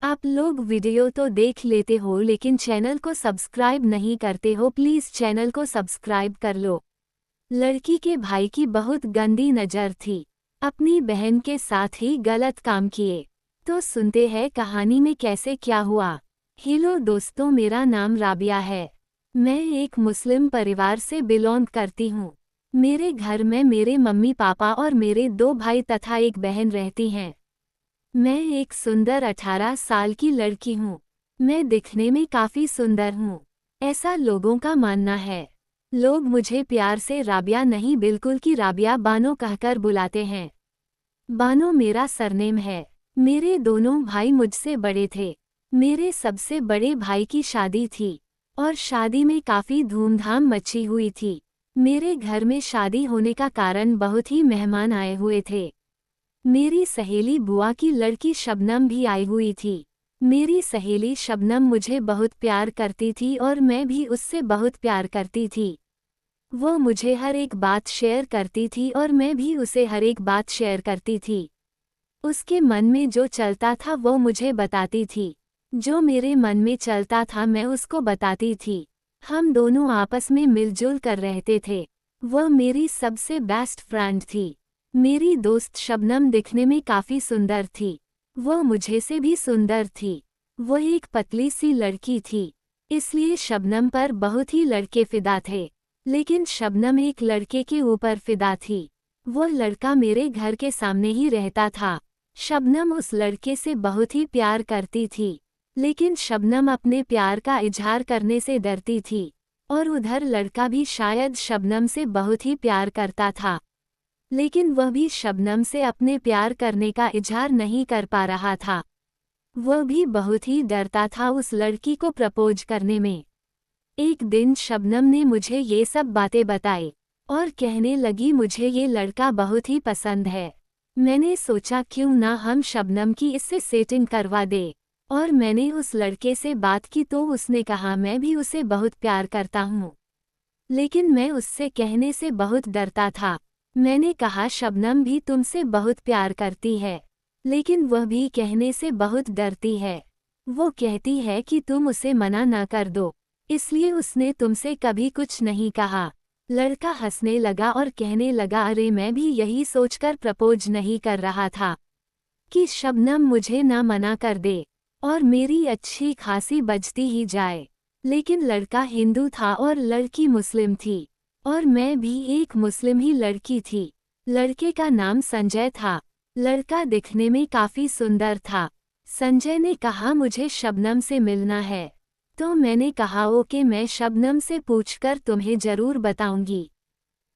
आप लोग वीडियो तो देख लेते हो लेकिन चैनल को सब्सक्राइब नहीं करते हो। प्लीज चैनल को सब्सक्राइब कर लो। लड़की के भाई की बहुत गंदी नज़र थी। अपनी बहन के साथ ही गलत काम किए। तो सुनते हैं कहानी में कैसे क्या हुआ। हेलो दोस्तों, मेरा नाम राबिया है। मैं एक मुस्लिम परिवार से बिलोंग करती हूँ। मेरे घर में मेरे मम्मी पापा और मेरे 2 भाई तथा एक बहन रहती हैं। मैं एक सुंदर 18 साल की लड़की हूँ। मैं दिखने में काफ़ी सुंदर हूँ, ऐसा लोगों का मानना है। लोग मुझे प्यार से राबिया नहीं बिल्कुल कि राबिया बानो कहकर बुलाते हैं। बानो मेरा सरनेम है। मेरे दोनों भाई मुझसे बड़े थे। मेरे सबसे बड़े भाई की शादी थी और शादी में काफ़ी धूमधाम मची हुई थी। मेरे घर में शादी होने का कारण बहुत ही मेहमान आए हुए थे। मेरी सहेली बुआ की लड़की शबनम भी आई हुई थी। मेरी सहेली शबनम मुझे बहुत प्यार करती थी और मैं भी उससे बहुत प्यार करती थी। वो मुझे हर एक बात शेयर करती थी और मैं भी उसे हर एक बात शेयर करती थी। उसके मन में जो चलता था वो मुझे बताती थी। जो मेरे मन में चलता था मैं उसको बताती थी। हम दोनों आपस में मिलजुल कर रहते थे। वह मेरी सबसे बेस्ट फ्रेंड थी। मेरी दोस्त शबनम दिखने में काफ़ी सुंदर थी। वह मुझे से भी सुंदर थी। वह एक पतली सी लड़की थी, इसलिए शबनम पर बहुत ही लड़के फिदा थे। लेकिन शबनम एक लड़के के ऊपर फिदा थी। वह लड़का मेरे घर के सामने ही रहता था। शबनम उस लड़के से बहुत ही प्यार करती थी, लेकिन शबनम अपने प्यार का इजहार करने से डरती थी और उधर लड़का भी शायद शबनम से बहुत ही प्यार करता था, लेकिन वह भी शबनम से अपने प्यार करने का इजहार नहीं कर पा रहा था। वह भी बहुत ही डरता था उस लड़की को प्रपोज करने में। एक दिन शबनम ने मुझे ये सब बातें बताई और कहने लगी मुझे ये लड़का बहुत ही पसंद है। मैंने सोचा क्यों ना हम शबनम की इससे सेटिंग करवा दे, और मैंने उस लड़के से बात की तो उसने कहा मैं भी उसे बहुत प्यार करता हूँ, लेकिन मैं उससे कहने से बहुत डरता था। मैंने कहा शबनम भी तुमसे बहुत प्यार करती है, लेकिन वह भी कहने से बहुत डरती है। वो कहती है कि तुम उसे मना ना कर दो, इसलिए उसने तुमसे कभी कुछ नहीं कहा। लड़का हंसने लगा और कहने लगा अरे मैं भी यही सोचकर प्रपोज नहीं कर रहा था कि शबनम मुझे ना मना कर दे और मेरी अच्छी खासी बजती ही जाए। लेकिन लड़का हिंदू था और लड़की मुस्लिम थी, और मैं भी एक मुस्लिम ही लड़की थी। लड़के का नाम संजय था। लड़का दिखने में काफ़ी सुंदर था। संजय ने कहा मुझे शबनम से मिलना है, तो मैंने कहा ओके, मैं शबनम से पूछकर तुम्हें ज़रूर बताऊंगी।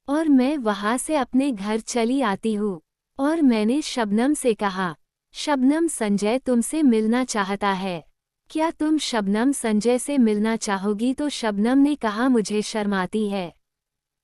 और मैं वहाँ से अपने घर चली आती हूँ और मैंने शबनम से कहा शबनम संजय तुमसे मिलना चाहता है, क्या तुम शबनम संजय से मिलना चाहोगी? तो शबनम ने कहा मुझे शर्म आती है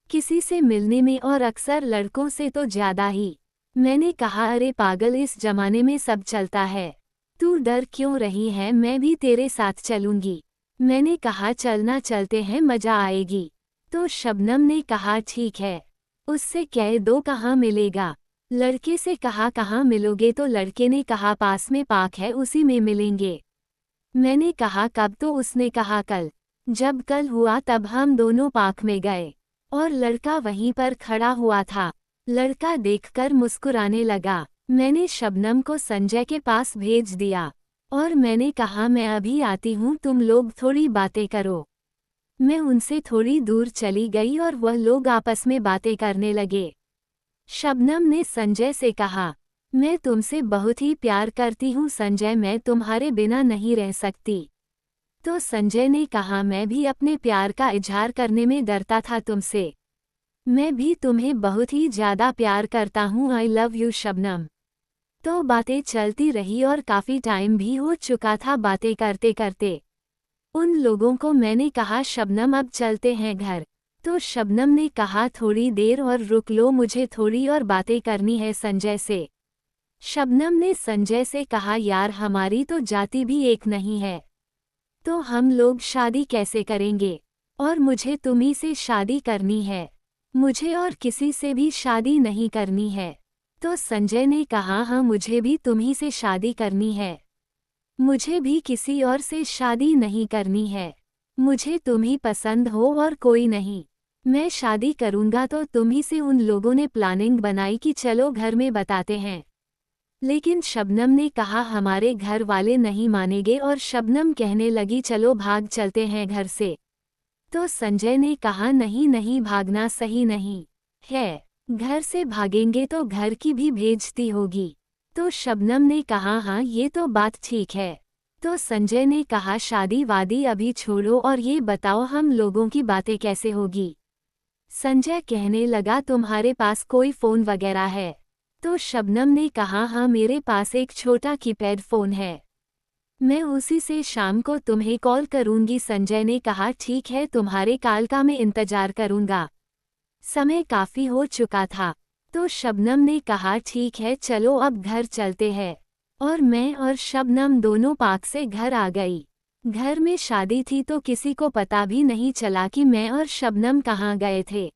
किसी से मिलने में, और अक्सर लड़कों से तो ज़्यादा ही। मैंने कहा अरे पागल, इस जमाने में सब चलता है, तू डर क्यों रही है, मैं भी तेरे साथ चलूंगी। मैंने कहा चलना, चलते हैं, मज़ा आएगी। तो शबनम ने कहा ठीक है। उससे कह दो कहाँ मिलेगा। लड़के से कहा कहाँ मिलोगे? तो लड़के ने कहा पास में पार्क है, उसी में मिलेंगे। मैंने कहा कब? तो उसने कहा कल। जब कल हुआ तब हम दोनों पार्क में गए और लड़का वहीं पर खड़ा हुआ था। लड़का देखकर मुस्कुराने लगा। मैंने शबनम को संजय के पास भेज दिया और मैंने कहा मैं अभी आती हूँ, तुम लोग थोड़ी बातें करो। मैं उनसे थोड़ी दूर चली गई और वह लोग आपस में बातें करने लगे। शबनम ने संजय से कहा मैं तुमसे बहुत ही प्यार करती हूँ संजय, मैं तुम्हारे बिना नहीं रह सकती। तो संजय ने कहा मैं भी अपने प्यार का इजहार करने में डरता था तुमसे। मैं भी तुम्हें बहुत ही ज़्यादा प्यार करता हूँ, आई लव यू शबनम। तो बातें चलती रही और काफ़ी टाइम भी हो चुका था बातें करते करते। उन लोगों को मैंने कहा शबनम अब चलते हैं घर। तो शबनम ने कहा थोड़ी देर और रुक लो, मुझे थोड़ी और बातें करनी है संजय से। शबनम ने संजय से कहा यार हमारी तो जाति भी एक नहीं है, तो हम लोग शादी कैसे करेंगे? और मुझे तुम्ही से शादी करनी है, मुझे और किसी से भी शादी नहीं करनी है। तो संजय ने कहा हाँ मुझे भी तुम्ही से शादी करनी है। मुझे भी किसी और से शादी नहीं करनी है। मुझे तुम ही पसंद हो और कोई नहीं। मैं शादी करूंगा तो तुम ही से। उन लोगों ने प्लानिंग बनाई कि चलो घर में बताते हैं। लेकिन शबनम ने कहा हमारे घर वाले नहीं मानेंगे और शबनम कहने लगी चलो भाग चलते हैं घर से। तो संजय ने कहा नहीं नहीं, भागना सही नहीं है। घर से भागेंगे तो घर की भी बेइज्जती होगी। तो शबनम ने कहा हाँ ये तो बात ठीक है। तो संजय ने कहा शादी वादी अभी छोड़ो और ये बताओ हम लोगों की बातें कैसे होगी। संजय कहने लगा तुम्हारे पास कोई फ़ोन वगैरह है। तो शबनम ने कहा हाँ मेरे पास एक छोटा कीपैड फ़ोन है। मैं उसी से शाम को तुम्हें कॉल करूंगी। संजय ने कहा ठीक है, तुम्हारे कॉल का मैं इंतजार करूंगा। समय काफ़ी हो चुका था। तो शबनम ने कहा ठीक है चलो अब घर चलते हैं। और मैं और शबनम दोनों पार्क से घर आ गई। घर में शादी थी तो किसी को पता भी नहीं चला कि मैं और शबनम कहाँ गए थे।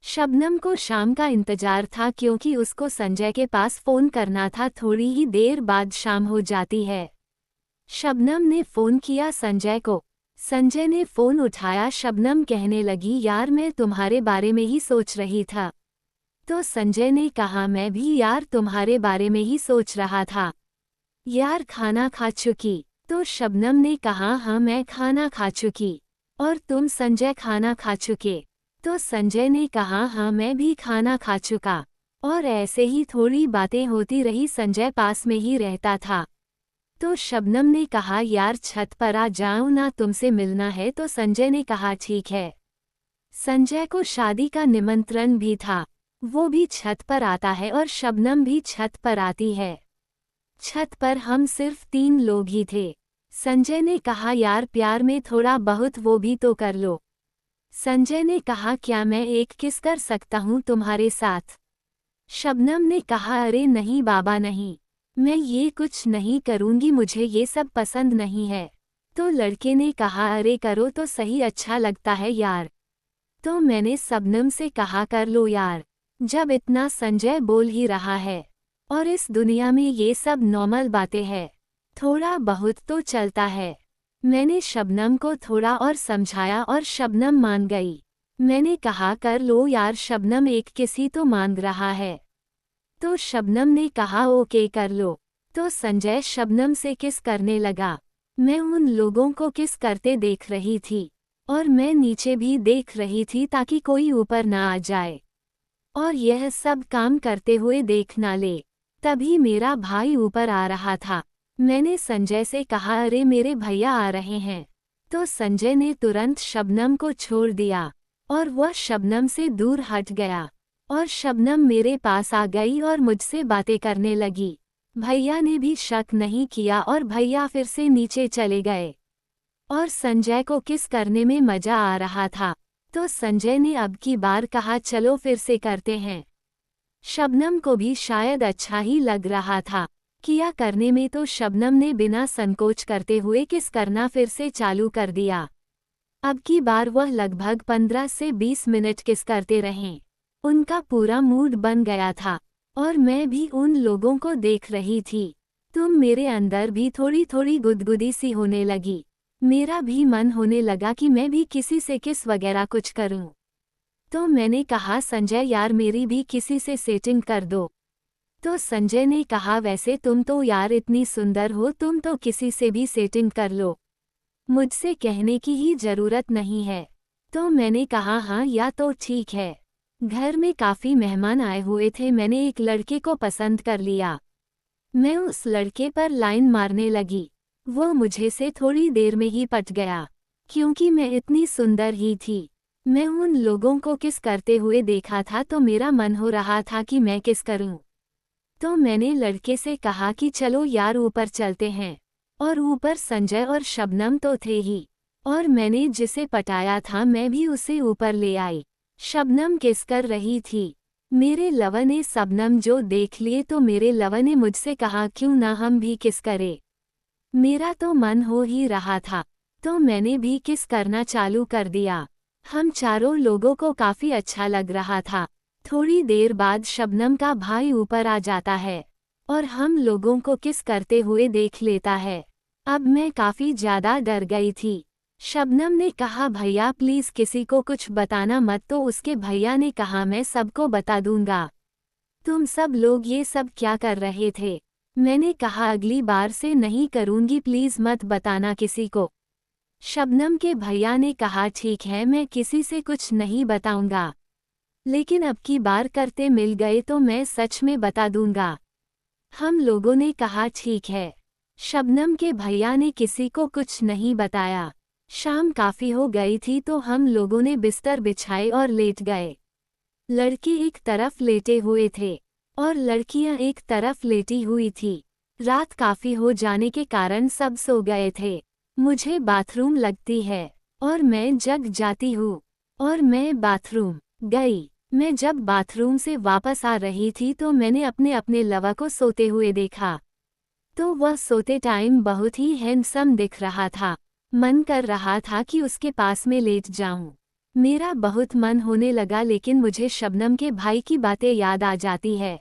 शबनम को शाम का इंतजार था क्योंकि उसको संजय के पास फ़ोन करना था। थोड़ी ही देर बाद शाम हो जाती है। शबनम ने फ़ोन किया संजय को। संजय ने फ़ोन उठाया। शबनम कहने लगी यार मैं तुम्हारे बारे में ही सोच रही था। तो संजय ने कहा मैं भी यार तुम्हारे बारे में ही सोच रहा था। यार खाना खा चुकी? तो शबनम ने कहा हाँ मैं खाना खा चुकी। और तुम संजय खाना खा चुके? तो संजय ने कहा हाँ मैं भी खाना खा चुका। और ऐसे ही थोड़ी बातें होती रही। संजय पास में ही रहता था। तो शबनम ने कहा यार छत पर आ जाऊं ना, तुमसे मिलना है। तो संजय ने कहा ठीक है। संजय को शादी का निमंत्रण भी था। वो भी छत पर आता है और शबनम भी छत पर आती है। छत पर हम सिर्फ 3 लोग ही थे। संजय ने कहा यार प्यार में थोड़ा बहुत वो भी तो कर लो। संजय ने कहा क्या मैं एक किस कर सकता हूँ तुम्हारे साथ? शबनम ने कहा अरे नहीं बाबा नहीं, मैं ये कुछ नहीं करूँगी, मुझे ये सब पसंद नहीं है। तो लड़के ने कहा अरे करो तो सही, अच्छा लगता है यार। तो मैंने शबनम से कहा कर लो यार, जब इतना संजय बोल ही रहा है। और इस दुनिया में ये सब नॉर्मल बातें हैं, थोड़ा बहुत तो चलता है। मैंने शबनम को थोड़ा और समझाया और शबनम मान गई। मैंने कहा कर लो यार, शबनम एक किस ही तो मांग रहा है। तो शबनम ने कहा ओके कर लो। तो संजय शबनम से किस करने लगा। मैं उन लोगों को किस करते देख रही थी और मैं नीचे भी देख रही थी ताकि कोई ऊपर ना आ जाए और यह सब काम करते हुए देख ना ले। तभी मेरा भाई ऊपर आ रहा था। मैंने संजय से कहा अरे मेरे भैया आ रहे हैं। तो संजय ने तुरंत शबनम को छोड़ दिया और वह शबनम से दूर हट गया और शबनम मेरे पास आ गई और मुझसे बातें करने लगी। भैया ने भी शक नहीं किया और भैया फिर से नीचे चले गए और संजय को किस करने में मजा आ रहा था। तो संजय ने अब की बार कहा चलो फिर से करते हैं। शबनम को भी शायद अच्छा ही लग रहा था। किया करने में तो शबनम ने बिना संकोच करते हुए किस करना फिर से चालू कर दिया। अब की बार वह लगभग 15 से 20 मिनट किस करते रहे। उनका पूरा मूड बन गया था और मैं भी उन लोगों को देख रही थी। तुम मेरे अंदर भी थोड़ी थोड़ी गुदगुदी सी होने लगी। मेरा भी मन होने लगा कि मैं भी किसी से किस वगैरह कुछ करूं। तो मैंने कहा संजय यार मेरी भी किसी से सेटिंग कर दो। तो संजय ने कहा वैसे तुम तो यार इतनी सुंदर हो, तुम तो किसी से भी सेटिंग कर लो, मुझसे कहने की ही जरूरत नहीं है। तो मैंने कहा हाँ या तो ठीक है। घर में काफ़ी मेहमान आए हुए थे। मैंने एक लड़के को पसंद कर लिया। मैं उस लड़के पर लाइन मारने लगी। वो मुझे से थोड़ी देर में ही पट गया क्योंकि मैं इतनी सुंदर ही थी। मैं उन लोगों को किस करते हुए देखा था तो मेरा मन हो रहा था कि मैं किस करूं। तो मैंने लड़के से कहा कि चलो यार ऊपर चलते हैं। और ऊपर संजय और शबनम तो थे ही और मैंने जिसे पटाया था मैं भी उसे ऊपर ले आई। शबनम किस कर रही थी। मेरे लवर ने शबनम जो देख लिए तो मेरे लवर ने मुझसे कहा क्यों ना हम भी किस करें। मेरा तो मन हो ही रहा था तो मैंने भी किस करना चालू कर दिया। हम चारों लोगों को काफ़ी अच्छा लग रहा था। थोड़ी देर बाद शबनम का भाई ऊपर आ जाता है और हम लोगों को किस करते हुए देख लेता है। अब मैं काफी ज्यादा डर गई थी। शबनम ने कहा भैया प्लीज किसी को कुछ बताना मत, तो उसके भैया ने कहा मैं सबको बता दूंगा। तुम सब लोग ये सब क्या कर रहे थे? मैंने कहा अगली बार से नहीं करूंगी, प्लीज मत बताना किसी को। शबनम के भैया ने कहा ठीक है, मैं किसी से कुछ नहीं बताऊंगा, लेकिन अब की बार करते मिल गए तो मैं सच में बता दूंगा। हम लोगों ने कहा ठीक है। शबनम के भैया ने किसी को कुछ नहीं बताया। शाम काफी हो गई थी तो हम लोगों ने बिस्तर बिछाए और लेट गए। लड़के एक तरफ लेटे हुए थे और लड़कियां एक तरफ लेटी हुई थी। रात काफी हो जाने के कारण सब सो गए थे। मुझे बाथरूम लगती है और मैं जग जाती हूँ और मैं बाथरूम गई। मैं जब बाथरूम से वापस आ रही थी तो मैंने अपने अपने लवा को सोते हुए देखा, तो वह सोते टाइम बहुत ही हैंडसम दिख रहा था। मन कर रहा था कि उसके पास में लेट जाऊं। मेरा बहुत मन होने लगा, लेकिन मुझे शबनम के भाई की बातें याद आ जाती है।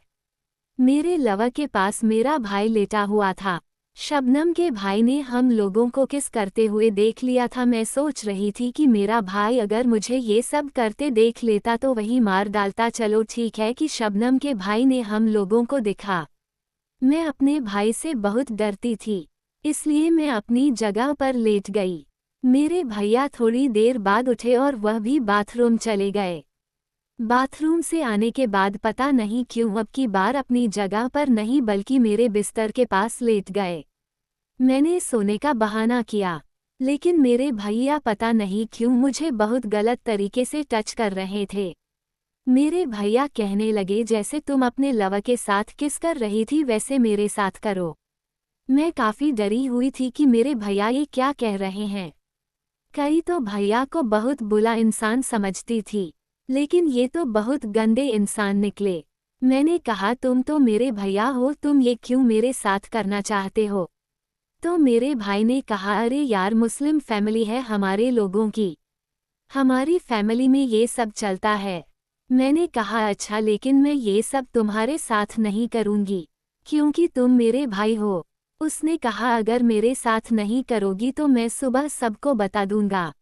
मेरे लवा के पास मेरा भाई लेटा हुआ था। शबनम के भाई ने हम लोगों को किस करते हुए देख लिया था। मैं सोच रही थी कि मेरा भाई अगर मुझे ये सब करते देख लेता तो वही मार डालता। चलो ठीक है कि शबनम के भाई ने हम लोगों को दिखा। मैं अपने भाई से बहुत डरती थी, इसलिए मैं अपनी जगह पर लेट गई। मेरे भैया थोड़ी देर बाद उठे और वह भी बाथरूम चले गए। बाथरूम से आने के बाद पता नहीं क्यों अब की बार अपनी जगह पर नहीं बल्कि मेरे बिस्तर के पास लेट गए। मैंने सोने का बहाना किया, लेकिन मेरे भैया पता नहीं क्यों मुझे बहुत गलत तरीके से टच कर रहे थे। मेरे भैया कहने लगे जैसे तुम अपने लवा के साथ किस कर रही थी वैसे मेरे साथ करो। मैं काफी डरी हुई थी कि मेरे भैया ये क्या कह रहे हैं। कई तो भैया को बहुत बुरा इंसान समझती थी, लेकिन ये तो बहुत गंदे इंसान निकले। मैंने कहा तुम तो मेरे भैया हो, तुम ये क्यों मेरे साथ करना चाहते हो? तो मेरे भाई ने कहा अरे यार, मुस्लिम फैमिली है हमारे लोगों की, हमारी फैमिली में ये सब चलता है। मैंने कहा अच्छा, लेकिन मैं ये सब तुम्हारे साथ नहीं करूंगी क्योंकि तुम मेरे भाई हो। उसने कहा अगर मेरे साथ नहीं करोगी तो मैं सुबह सबको बता दूंगा।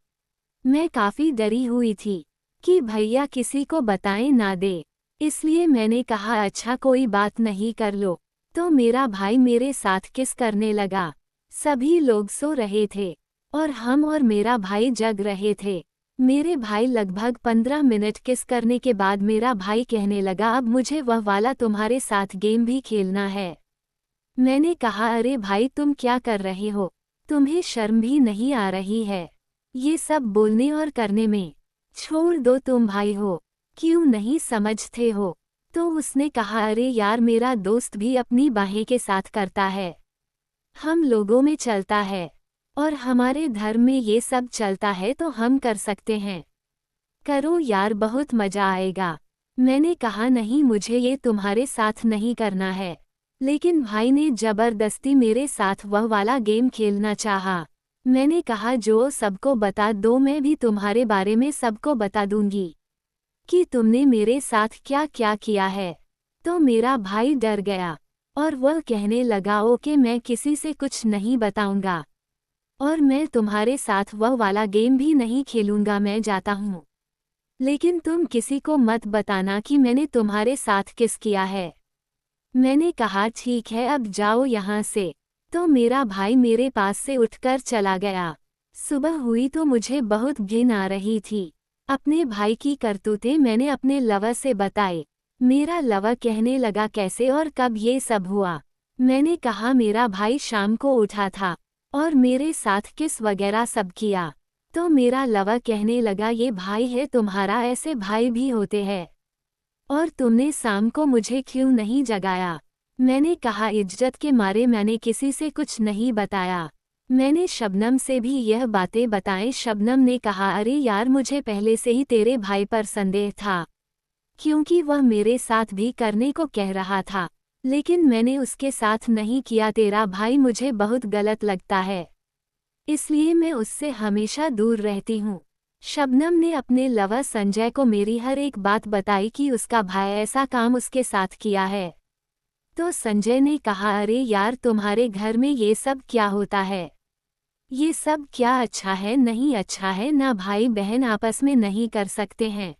मैं काफी डरी हुई थी कि भैया किसी को बताएं ना दे, इसलिए मैंने कहा अच्छा कोई बात नहीं, कर लो। तो मेरा भाई मेरे साथ किस करने लगा। सभी लोग सो रहे थे और हम और मेरा भाई जग रहे थे। मेरे भाई लगभग 15 मिनट किस करने के बाद मेरा भाई कहने लगा अब मुझे वह वाला तुम्हारे साथ गेम भी खेलना है। मैंने कहा अरे भाई तुम क्या कर रहे हो, तुम्हें शर्म भी नहीं आ रही है ये सब बोलने और करने में? छोड़ दो, तुम भाई हो, क्यों नहीं समझते हो? तो उसने कहा अरे यार, मेरा दोस्त भी अपनी बाहें के साथ करता है, हम लोगों में चलता है और हमारे धर्म में ये सब चलता है तो हम कर सकते हैं। करो यार, बहुत मजा आएगा। मैंने कहा नहीं, मुझे ये तुम्हारे साथ नहीं करना है, लेकिन भाई ने जबरदस्ती मेरे साथ वह वाला गेम खेलना चाहा। मैंने कहा जो सबको बता दो, मैं भी तुम्हारे बारे में सबको बता दूंगी कि तुमने मेरे साथ क्या क्या किया है। तो मेरा भाई डर गया और वह कहने लगा ओके, मैं किसी से कुछ नहीं बताऊंगा और मैं तुम्हारे साथ वह वाला गेम भी नहीं खेलूंगा, मैं जाता हूँ, लेकिन तुम किसी को मत बताना कि मैंने तुम्हारे साथ किस किया है। मैंने कहा ठीक है, अब जाओ यहाँ से। तो मेरा भाई मेरे पास से उठकर चला गया। सुबह हुई तो मुझे बहुत घिन आ रही थी। अपने भाई की करतूतें मैंने अपने लवर से बताई। मेरा लवर कहने लगा कैसे और कब ये सब हुआ। मैंने कहा मेरा भाई शाम को उठा था और मेरे साथ किस वगैरह सब किया। तो मेरा लवर कहने लगा ये भाई है तुम्हारा, ऐसे भाई भी होते हैं, और तुमने शाम को मुझे क्यों नहीं जगाया? मैंने कहा इज्जत के मारे मैंने किसी से कुछ नहीं बताया, मैंने शबनम से भी यह बातें बताएं। शबनम ने कहा अरे यार, मुझे पहले से ही तेरे भाई पर संदेह था, क्योंकि वह मेरे साथ भी करने को कह रहा था, लेकिन मैंने उसके साथ नहीं किया। तेरा भाई मुझे बहुत गलत लगता है, इसलिए मैं उससे हमेशा दूर रहती हूँ। शबनम ने अपने लवर संजय को मेरी हर एक बात बताई कि उसका भाई ऐसा काम उसके साथ किया है। तो संजय ने कहा, अरे यार तुम्हारे घर में ये सब क्या होता है? ये सब क्या अच्छा है नहीं अच्छा है, ना भाई बहन आपस में नहीं कर सकते हैं।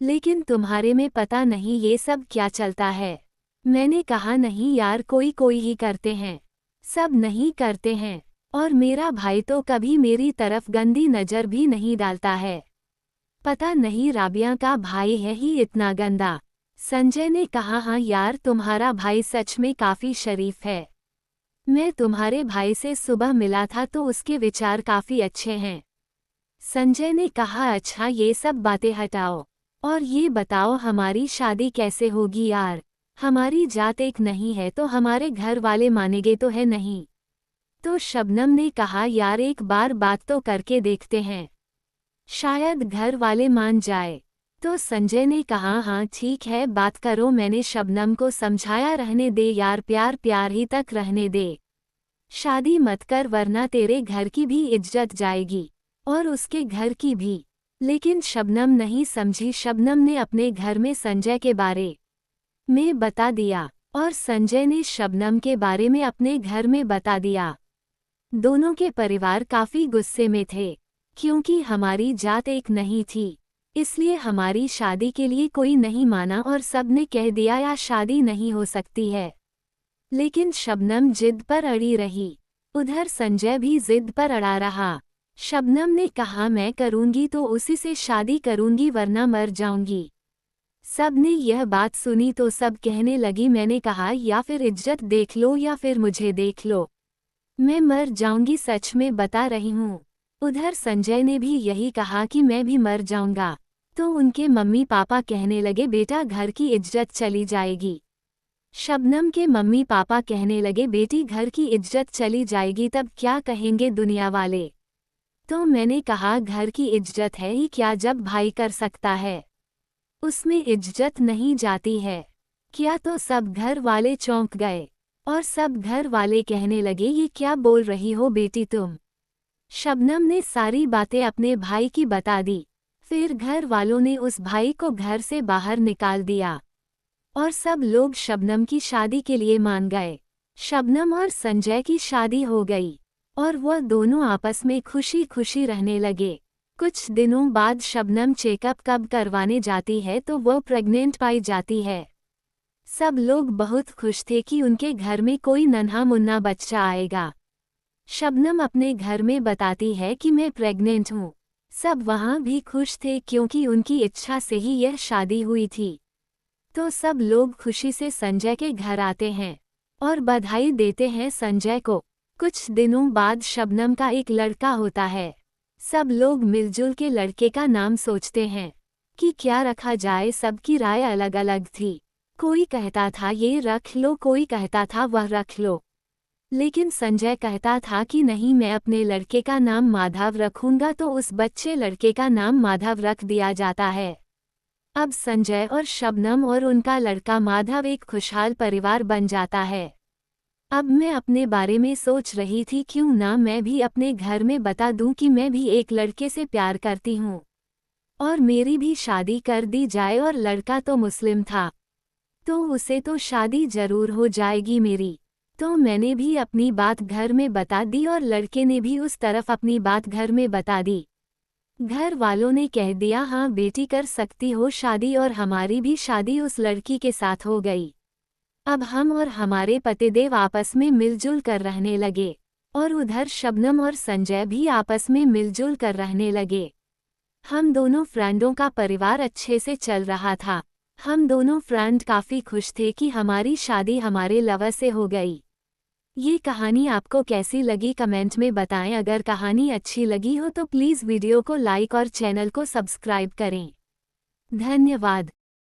लेकिन तुम्हारे में पता नहीं ये सब क्या चलता है। मैंने कहा नहीं यार, कोई कोई ही करते हैं, सब नहीं करते हैं। और मेरा भाई तो कभी मेरी तरफ गंदी नज़र भी नहीं डालता है। पता नहीं राबिया का भाई है ही इतना गंदा। संजय ने कहा, हाँ यार तुम्हारा भाई सच में काफ़ी शरीफ है। मैं तुम्हारे भाई से सुबह मिला था तो उसके विचार काफ़ी अच्छे हैं। संजय ने कहा, अच्छा ये सब बातें हटाओ और ये बताओ हमारी शादी कैसे होगी यार? हमारी जात एक नहीं है तो हमारे घर वाले मानेंगे तो है नहीं। तो शबनम ने कहा, यार एक बार बात तो करके देखते हैं, शायद घर वाले मान जाए। तो संजय ने कहा, हाँ ठीक है बात करो। मैंने शबनम को समझाया, रहने दे यार, प्यार प्यार ही तक रहने दे, शादी मत कर वरना तेरे घर की भी इज्जत जाएगी और उसके घर की भी। लेकिन शबनम नहीं समझी। शबनम ने अपने घर में संजय के बारे में बता दिया और संजय ने शबनम के बारे में अपने घर में बता दिया। दोनों के परिवार काफ़ी गुस्से में थे क्योंकि हमारी जात एक नहीं थी, इसलिए हमारी शादी के लिए कोई नहीं माना और सब ने कह दिया या शादी नहीं हो सकती है। लेकिन शबनम जिद पर अड़ी रही, उधर संजय भी जिद पर अड़ा रहा। शबनम ने कहा, मैं करूंगी तो उसी से शादी करूंगी वरना मर जाऊंगी। सब ने यह बात सुनी तो सब कहने लगी। मैंने कहा, या फिर इज्जत देख लो या फिर मुझे देख लो, मैं मर जाऊंगी, सच में बता रही हूँ। उधर संजय ने भी यही कहा कि मैं भी मर जाऊंगा। तो उनके मम्मी पापा कहने लगे, बेटा घर की इज्जत चली जाएगी। शबनम के मम्मी पापा कहने लगे, बेटी घर की इज्जत चली जाएगी तब क्या कहेंगे दुनिया वाले? तो मैंने कहा, घर की इज्जत है ही क्या जब भाई कर सकता है, उसमें इज्जत नहीं जाती है क्या? तो सब घर वाले चौंक गए और सब घर वाले कहने लगे, ये क्या बोल रही हो बेटी तुम? शबनम ने सारी बातें अपने भाई की बता दी। फिर घर वालों ने उस भाई को घर से बाहर निकाल दिया और सब लोग शबनम की शादी के लिए मान गए। शबनम और संजय की शादी हो गई और वह दोनों आपस में खुशी खुशी रहने लगे। कुछ दिनों बाद शबनम चेकअप कब करवाने जाती है तो वह प्रेग्नेंट पाई जाती है। सब लोग बहुत खुश थे कि उनके घर में कोई नन्हा मुन्ना बच्चा आएगा। शबनम अपने घर में बताती है कि मैं प्रेग्नेंट हूँ। सब वहाँ भी खुश थे क्योंकि उनकी इच्छा से ही यह शादी हुई थी। तो सब लोग खुशी से संजय के घर आते हैं और बधाई देते हैं संजय को। कुछ दिनों बाद शबनम का एक लड़का होता है। सब लोग मिलजुल के लड़के का नाम सोचते हैं कि क्या रखा जाए। सबकी राय अलग अलग थी। कोई कहता था ये रख लो, कोई कहता था वह रख लो, लेकिन संजय कहता था कि नहीं, मैं अपने लड़के का नाम माधव रखूंगा। तो उस बच्चे लड़के का नाम माधव रख दिया जाता है। अब संजय और शबनम और उनका लड़का माधव एक खुशहाल परिवार बन जाता है। अब मैं अपने बारे में सोच रही थी, क्यों ना मैं भी अपने घर में बता दूं कि मैं भी एक लड़के से प्यार करती हूँ और मेरी भी शादी कर दी जाए। और लड़का तो मुस्लिम था तो उसे तो शादी जरूर हो जाएगी मेरी। तो मैंने भी अपनी बात घर में बता दी और लड़के ने भी उस तरफ अपनी बात घर में बता दी। घर वालों ने कह दिया, हाँ बेटी कर सकती हो शादी, और हमारी भी शादी उस लड़की के साथ हो गई। अब हम और हमारे पतिदेव आपस में मिलजुल कर रहने लगे और उधर शबनम और संजय भी आपस में मिलजुल कर रहने लगे। हम दोनों फ्रेंडों का परिवार अच्छे से चल रहा था। हम दोनों फ्रेंड काफ़ी खुश थे कि हमारी शादी हमारे लवर से हो गई। ये कहानी आपको कैसी लगी कमेंट में बताएं। अगर कहानी अच्छी लगी हो तो प्लीज़ वीडियो को लाइक और चैनल को सब्सक्राइब करें। धन्यवाद।